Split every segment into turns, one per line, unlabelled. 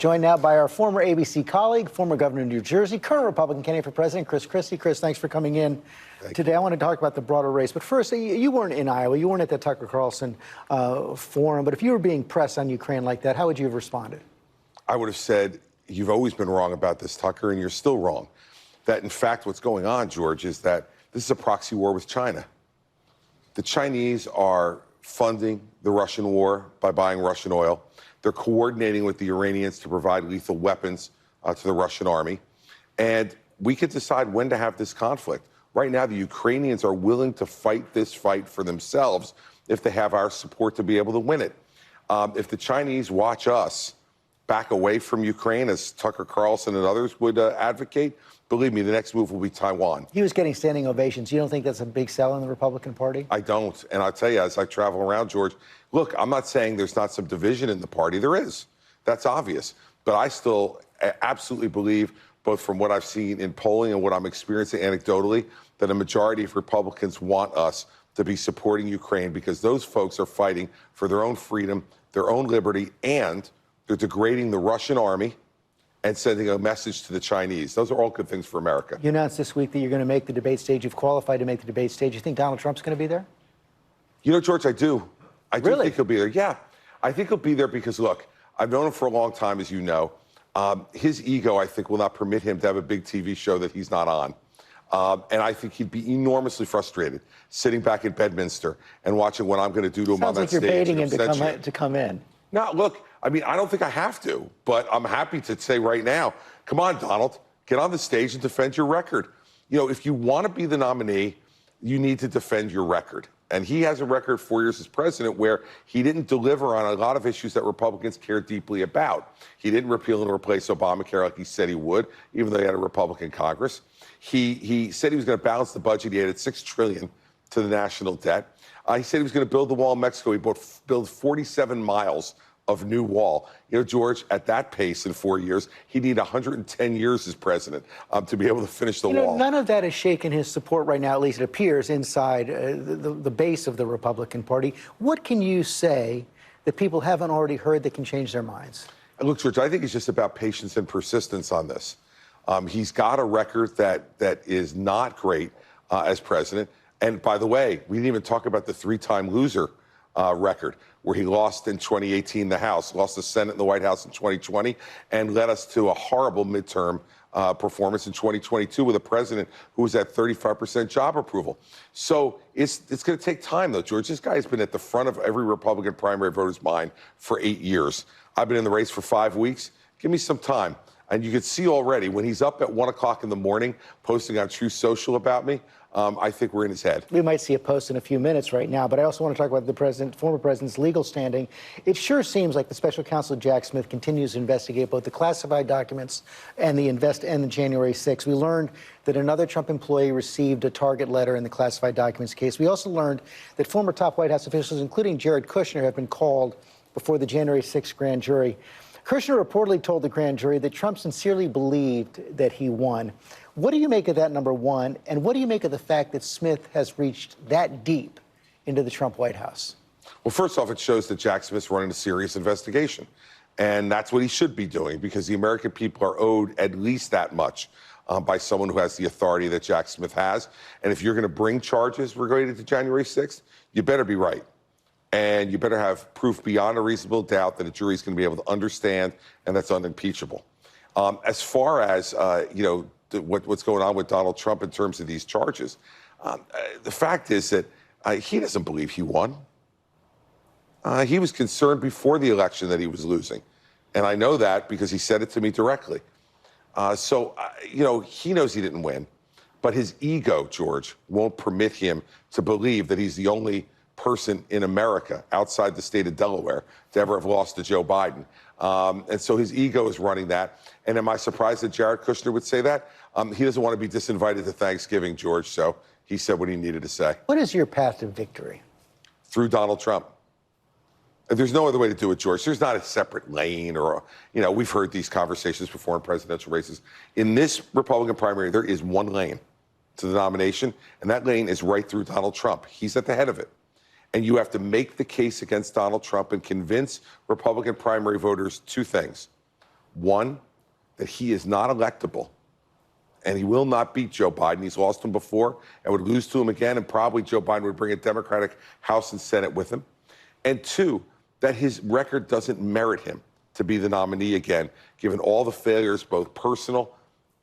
Joined now by our former ABC colleague, former governor of New Jersey, current Republican candidate for president, Chris Christie. Chris, thanks for coming in today. I want to talk about the broader race. But first, you weren't in Iowa. You weren't at the Tucker Carlson forum. But if you were being pressed on Ukraine like that, how would you have responded?
I would have said, you've always been wrong about this, Tucker, and you're still wrong. That, in fact, what's going on, George, is that this is a proxy war with China. The Chinese are funding the Russian war by buying Russian oil. They're coordinating with the Iranians to provide lethal weapons to the Russian army. And we could decide when to have this conflict. Right now, the Ukrainians are willing to fight this fight for themselves if they have our support to be able to win it. If the Chinese watch us back away from Ukraine, as Tucker Carlson and others would advocate, believe me, the next move will be Taiwan.
He was getting standing ovations. You don't think that's a big sell in the Republican Party?
I don't. And I'll tell you, as I travel around, George, look, I'm not saying there's not some division in the party. There is. That's obvious. But I still absolutely believe, both from what I've seen in polling and what I'm experiencing anecdotally, that a majority of Republicans want us to be supporting Ukraine because those folks are fighting for their own freedom, their own liberty, and they're degrading the Russian army and sending a message to the Chinese. Those are all good things for America.
You announced this week that you're going to make the debate stage. You've qualified to make the debate stage. You think Donald Trump's going to be there?
You know, George, I do. I do
Really?
think he'll be there. Yeah, I think he'll be there because, look, I've known him for a long time, as you know. His ego, I think, will not permit him to have a big TV show that he's not on. And I think he'd be enormously frustrated sitting back in Bedminster and watching what I'm going to do to him on that stage.
Sounds like you're baiting him to come in.
No, look, I mean, I don't think I have to, but I'm happy to say right now, come on, Donald, get on the stage and defend your record. You know, if you want to be the nominee, you need to defend your record. And he has a record 4 years as president where he didn't deliver on a lot of issues that Republicans care deeply about. He didn't repeal and replace Obamacare like he said he would, even though he had a Republican Congress. He said he was going to balance the budget. He added $6 trillion to the national debt. He said he was going to build the wall in Mexico. He built 47 miles of new wall. You know, George, at that pace in 4 years, he'd need 110 years as president to be able to finish the wall.
None of that has shaken his support right now, at least it appears, inside the base of the Republican Party. What can you say that people haven't already heard that can change their minds?
Look, George, I think it's just about patience and persistence on this. He's got a record that is not great as president. And by the way, we didn't even talk about the three-time loser record, where he lost in 2018 the House, lost the Senate and the White House in 2020, and led us to a horrible midterm performance in 2022 with a president who was at 35% job approval. So it's going to take time, though, George. This guy has been at the front of every Republican primary voter's mind for 8 years. I've been in the race for 5 weeks. Give me some time. And you can see already when he's up at 1 o'clock in the morning posting on Truth Social about me, I think we're in his head.
We might see a post in a few minutes right now, but I also want to talk about the former president's legal standing. It sure seems like the special counsel Jack Smith continues to investigate both the classified documents and the January 6th. We learned that another Trump employee received a target letter in the classified documents case. We also learned that former top White House officials, including Jared Kushner, have been called before the January 6th grand jury. Kushner reportedly told the grand jury that Trump sincerely believed that he won. What do you make of that, number one? And what do you make of the fact that Smith has reached that deep into the Trump White House?
Well, first off, it shows that Jack Smith's running a serious investigation. And that's what he should be doing, because the American people are owed at least that much by someone who has the authority that Jack Smith has. And if you're going to bring charges related to January 6th, you better be right. And you better have proof beyond a reasonable doubt that a jury is going to be able to understand, and that's unimpeachable. As far as, what's going on with Donald Trump in terms of these charges, the fact is that he doesn't believe he won. He was concerned before the election that he was losing. And I know that because he said it to me directly. He knows he didn't win. But his ego, George, won't permit him to believe that he's the only person in America outside the state of Delaware to ever have lost to Joe Biden. And so his ego is running that. And am I surprised that Jared Kushner would say that? He doesn't want to be disinvited to Thanksgiving, George, so he said what he needed to say.
What is your path to victory?
Through Donald Trump. And there's no other way to do it, George. There's not a separate lane or, we've heard these conversations before in presidential races. In this Republican primary, there is one lane to the nomination, and that lane is right through Donald Trump. He's at the head of it. And you have to make the case against Donald Trump and convince Republican primary voters two things. One, that he is not electable, and he will not beat Joe Biden. He's lost him before and would lose to him again, and probably Joe Biden would bring a Democratic House and Senate with him. And two, that his record doesn't merit him to be the nominee again, given all the failures, both personal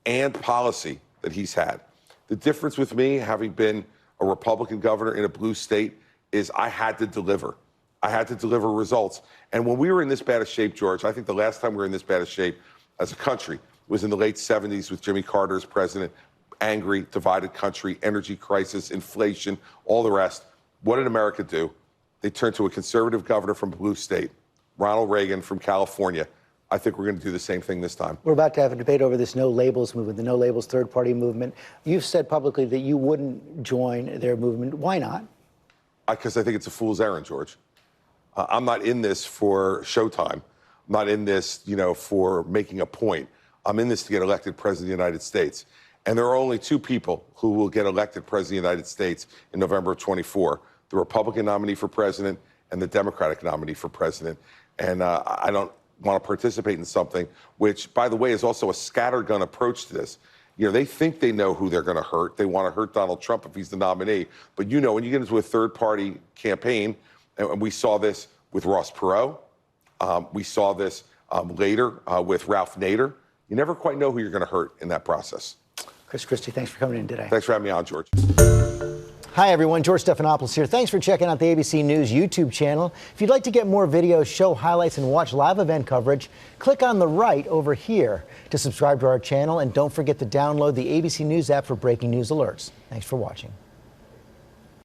and policy, that he's had. The difference with me, having been a Republican governor in a blue state, is I had to deliver. I had to deliver results. And when we were in this bad of shape, George, I think the last time we were in this bad of shape as a country was in the late 70s with Jimmy Carter as president. Angry, divided country, energy crisis, inflation, all the rest. What did America do? They turned to a conservative governor from a blue state, Ronald Reagan from California. I think we're going to do the same thing this time.
We're about to have a debate over this no labels movement, the no labels third party movement. You've said publicly that you wouldn't join their movement. Why not?
Because I think it's a fool's errand, George. I'm not in this for showtime. I'm not in this, for making a point. I'm in this to get elected president of the United States. And there are only two people who will get elected president of the United States in November of 24, the Republican nominee for president and the Democratic nominee for president. And I don't want to participate in something which, by the way, is also a scattergun approach to this. They think they know who they're going to hurt. They want to hurt Donald Trump if he's the nominee. But when you get into a third-party campaign, and we saw this with Ross Perot, we saw this later with Ralph Nader, you never quite know who you're going to hurt in that process.
Chris Christie, thanks for coming in today.
Thanks for having me on, George.
Hi, everyone. George Stephanopoulos here. Thanks for checking out the ABC News YouTube channel. If you'd like to get more videos, show highlights, and watch live event coverage, click on the right over here to subscribe to our channel. And don't forget to download the ABC News app for breaking news alerts. Thanks for watching.